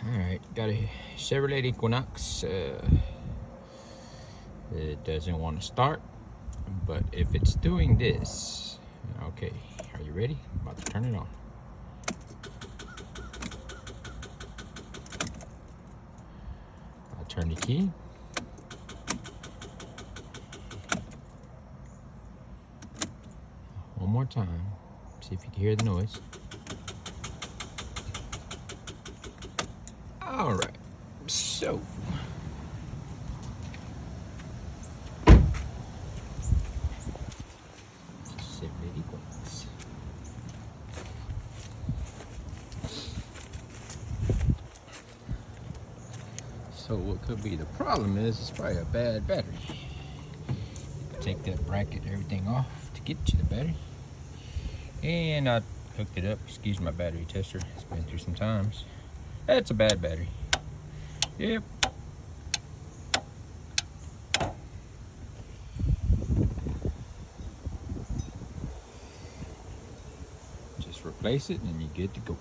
Alright, got a Chevrolet Equinox. It doesn't want to start, but if it's doing this, okay, are you ready? I'm about to turn it on. I'll turn the key. One more time, see if you can hear the noise. All right, so Chevrolet Equinox. So what could be the problem is it's probably a bad battery. Take that bracket and everything off to get to the battery. And I hooked it up. Excuse my battery tester. It's been through some times. That's a bad battery. Yep. Just replace it and you're good to go.